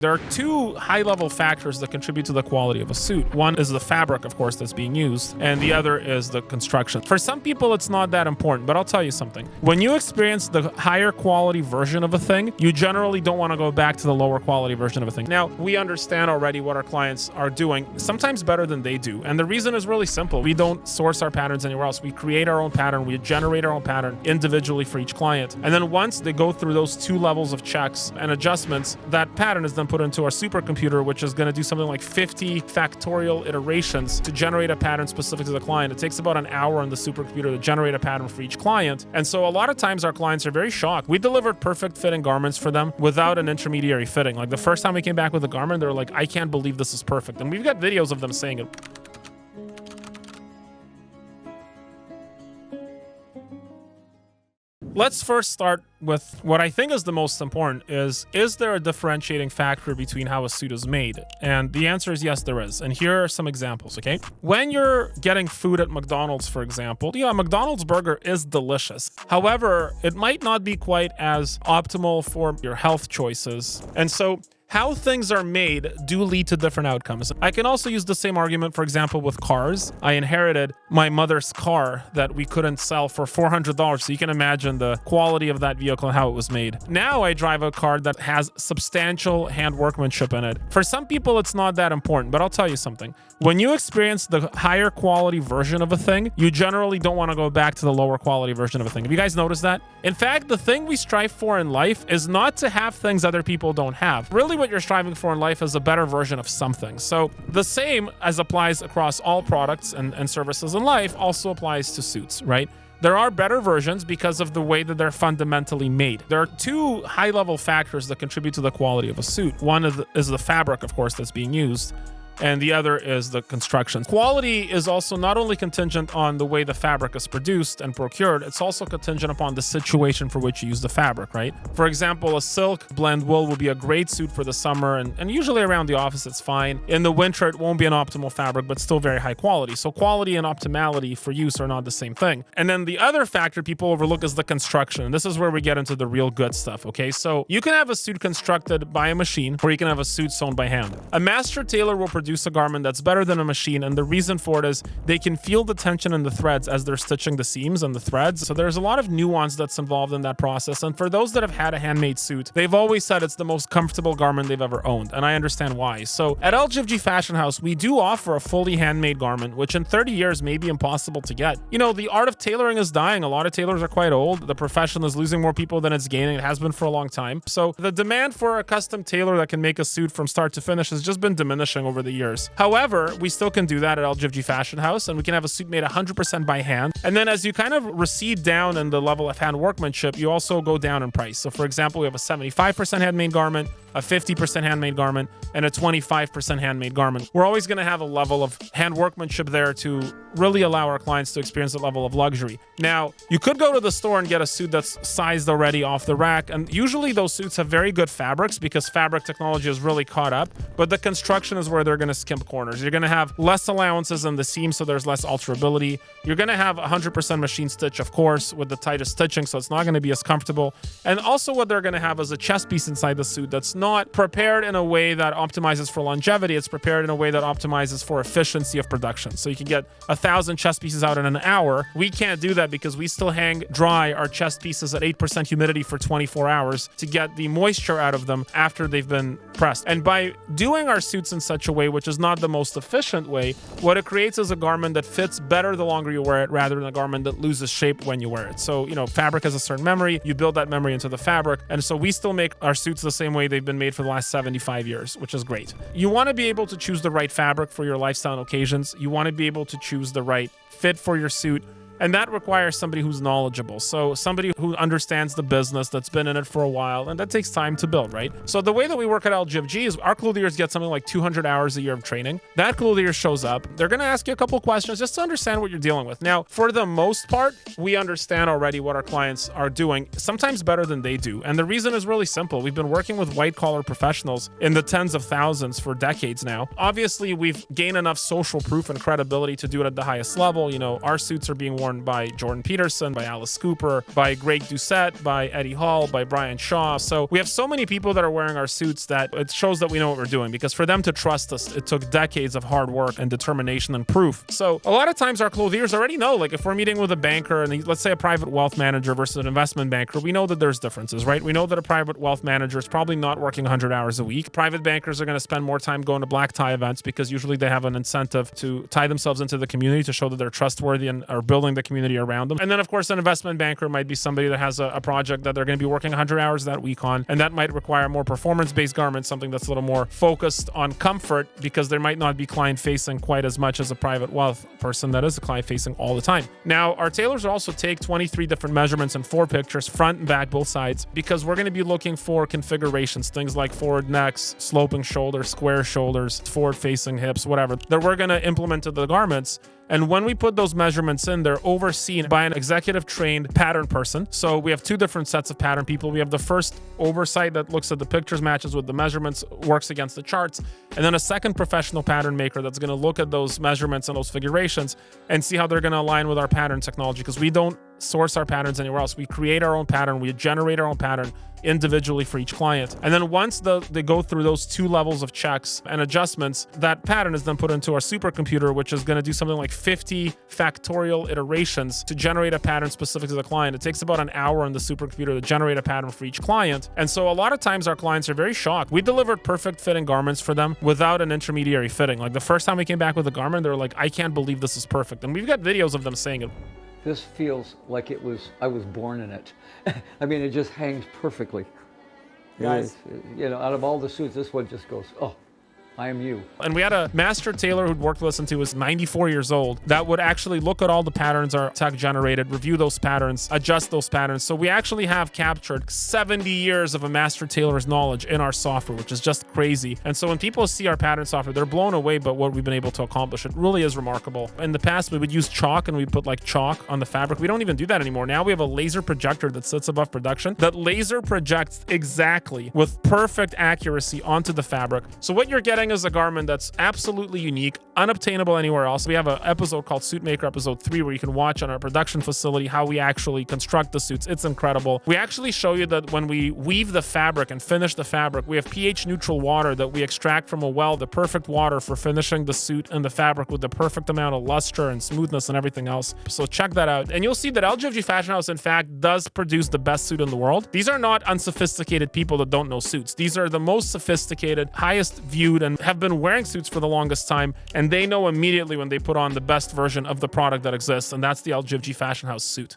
There are two high-level factors that contribute to the quality of a suit. One is the fabric, of course, that's being used, and the other is the construction. For some people, it's not that important, but I'll tell you something. When you experience the higher quality version of a thing, you generally don't want to go back to the lower quality version of a thing. Now, we understand already what our clients are doing, sometimes better than they do. And the reason is really simple. We don't source our patterns anywhere else. We create our own pattern. We generate our own pattern individually for each client. And then once they go through those two levels of checks and adjustments, that pattern is then put into our supercomputer, which is going to do something like 50 factorial iterations to generate a pattern specific to the client. It takes about an hour on the supercomputer to generate a pattern for each client. And so a lot of times our clients are very shocked. We delivered perfect fitting garments for them without an intermediary fitting. Like the first time we came back with a garment, they're like, I can't believe this is perfect. And we've got videos of them saying it. Let's first start with what I think is the most important is there a differentiating factor between how a suit is made? And the answer is yes, there is. And here are some examples, okay? When you're getting food at McDonald's, for example, a McDonald's burger is delicious. However, it might not be quite as optimal for your health choices. And so how things are made do lead to different outcomes. I can also use the same argument, for example, with cars. I inherited my mother's car that we couldn't sell for $400, so you can imagine the quality of that vehicle and how it was made. Now I drive a car that has substantial hand workmanship in it. For some people, it's not that important, but I'll tell you something. When you experience the higher quality version of a thing, you generally don't want to go back to the lower quality version of a thing. Have you guys noticed that? In fact, the thing we strive for in life is not to have things other people don't have. Really, what you're striving for in life is a better version of something. So the same as applies across all products and services in life also applies to suits, right? There are better versions because of the way that they're fundamentally made. There are two high-level factors that contribute to the quality of a suit. One is the fabric, of course, that's being used, and the other is the construction. Quality is also not only contingent on the way the fabric is produced and procured, it's also contingent upon the situation for which you use the fabric, right? For example, a silk blend wool will be a great suit for the summer, and usually around the office it's fine. In the winter, it won't be an optimal fabric, but still very high quality. So quality and optimality for use are not the same thing. And then the other factor people overlook is the construction. And this is where we get into the real good stuff, okay? So you can have a suit constructed by a machine, or you can have a suit sewn by hand. A master tailor will produce a garment that's better than a machine, and the reason for it is they can feel the tension in the threads as they're stitching the seams and the threads. So there's a lot of nuance that's involved in that process. And for those that have had a handmade suit, they've always said it's the most comfortable garment they've ever owned, and I understand why. So at LGFG Fashion House, we do offer a fully handmade garment, which in 30 years may be impossible to get. You know, the art of tailoring is dying. A lot of tailors are quite old. The profession is losing more people than it's gaining. It has been for a long time. So the demand for a custom tailor that can make a suit from start to finish has just been diminishing over the years. However, we still can do that at LGFG Fashion House, and we can have a suit made 100% by hand. And then as you kind of recede down in the level of hand workmanship, you also go down in price. So for example, we have a 75% handmade garment, a 50% handmade garment, and a 25% handmade garment. We're always going to have a level of hand workmanship there to really allow our clients to experience a level of luxury. Now, you could go to the store and get a suit that's sized already off the rack, and usually those suits have very good fabrics because fabric technology has really caught up, but the construction is where they're going to skimp corners. You're going to have less allowances in the seam, so there's less alterability. You're going to have 100% machine stitch, of course, with the tightest stitching, so it's not going to be as comfortable. And also what they're going to have is a chest piece inside the suit that's not prepared in a way that optimizes for longevity. It's prepared in a way that optimizes for efficiency of production. So you can get 1,000 chest pieces out in an hour. We can't do that because we still hang dry our chest pieces at 8% humidity for 24 hours to get the moisture out of them after they've been pressed. And by doing our suits in such a way, which is not the most efficient way, what it creates is a garment that fits better the longer you wear it rather than a garment that loses shape when you wear it. So, you know, fabric has a certain memory. You build that memory into the fabric. And so we still make our suits the same way they've been made for the last 75 years, which is great. You want to be able to choose the right fabric for your lifestyle and occasions. You want to be able to choose the right fit for your suit. And that requires somebody who's knowledgeable. So somebody who understands the business, that's been in it for a while, and that takes time to build, right? So the way that we work at LGFG is our clothiers get something like 200 hours a year of training. That clothier shows up. They're going to ask you a couple questions just to understand what you're dealing with. Now, for the most part, we understand already what our clients are doing, sometimes better than they do. And the reason is really simple. We've been working with white-collar professionals in the tens of thousands for decades now. Obviously, we've gained enough social proof and credibility to do it at the highest level. You know, our suits are being worn worn by Jordan Peterson, by Alice Cooper, by Greg Doucette, by Eddie Hall, by Brian Shaw. So we have so many people that are wearing our suits that it shows that we know what we're doing, because for them to trust us, it took decades of hard work and determination and proof. So a lot of times our clothiers already know, like if we're meeting with a banker and let's say a private wealth manager versus an investment banker, we know that there's differences, right? We know that a private wealth manager is probably not working 100 hours a week. Private bankers are going to spend more time going to black tie events because usually they have an incentive to tie themselves into the community to show that they're trustworthy and are building the community around them. And then of course an investment banker might be somebody that has a project that they're going to be working 100 hours that week on, and that might require more performance-based garments, something that's a little more focused on comfort, because there might not be client-facing quite as much as a private wealth person that is client-facing all the time. Now, our tailors will also take 23 different measurements and 4 pictures, front and back, both sides, because we're going to be looking for configurations, things like forward necks, sloping shoulders, square shoulders, forward-facing hips, whatever, that we're going to implement to the garments. And when we put those measurements in, they're overseen by an executive trained pattern person. So we have 2 different sets of pattern people. We have the first oversight that looks at the pictures, matches with the measurements, works against the charts. And then a second professional pattern maker that's going to look at those measurements and those figurations and see how they're going to align with our pattern technology, because we don't source our patterns anywhere else. We create our own pattern. We generate our own pattern individually for each client. And then once they go through those 2 levels of checks and adjustments, that pattern is then put into our supercomputer, which is going to do something like 50 factorial iterations to generate a pattern specific to the client. It takes about an hour on the supercomputer to generate a pattern for each client. And so a lot of times our clients are very shocked. We delivered perfect fitting garments for them without an intermediary fitting. Like the first time we came back with a garment, they were like, I can't believe this is perfect. And we've got videos of them saying it. This feels like I was born in it. I mean, it just hangs perfectly. Guys, you know, out of all the suits, this one just goes, oh, I am you. And we had a master tailor who'd worked with us until he was 94 years old that would actually look at all the patterns our tech generated, review those patterns, adjust those patterns. So we actually have captured 70 years of a master tailor's knowledge in our software, which is just crazy. And so when people see our pattern software, they're blown away by what we've been able to accomplish. It really is remarkable. In the past, we would use chalk and we'd put like chalk on the fabric. We don't even do that anymore. Now we have a laser projector that sits above production that laser projects exactly with perfect accuracy onto the fabric. So what you're getting is a garment that's absolutely unique, unobtainable anywhere else. We have an episode called Suit Maker Episode 3 where you can watch on our production facility how we actually construct the suits. It's incredible. We actually show you that when we weave the fabric and finish the fabric, we have pH neutral water that we extract from a well, the perfect water for finishing the suit and the fabric with the perfect amount of luster and smoothness and everything else. So check that out. And you'll see that LGFG Fashion House, in fact, does produce the best suit in the world. These are not unsophisticated people that don't know suits. These are the most sophisticated, highest viewed, and have been wearing suits for the longest time, and they know immediately when they put on the best version of the product that exists, and that's the LGFG Fashion House suit.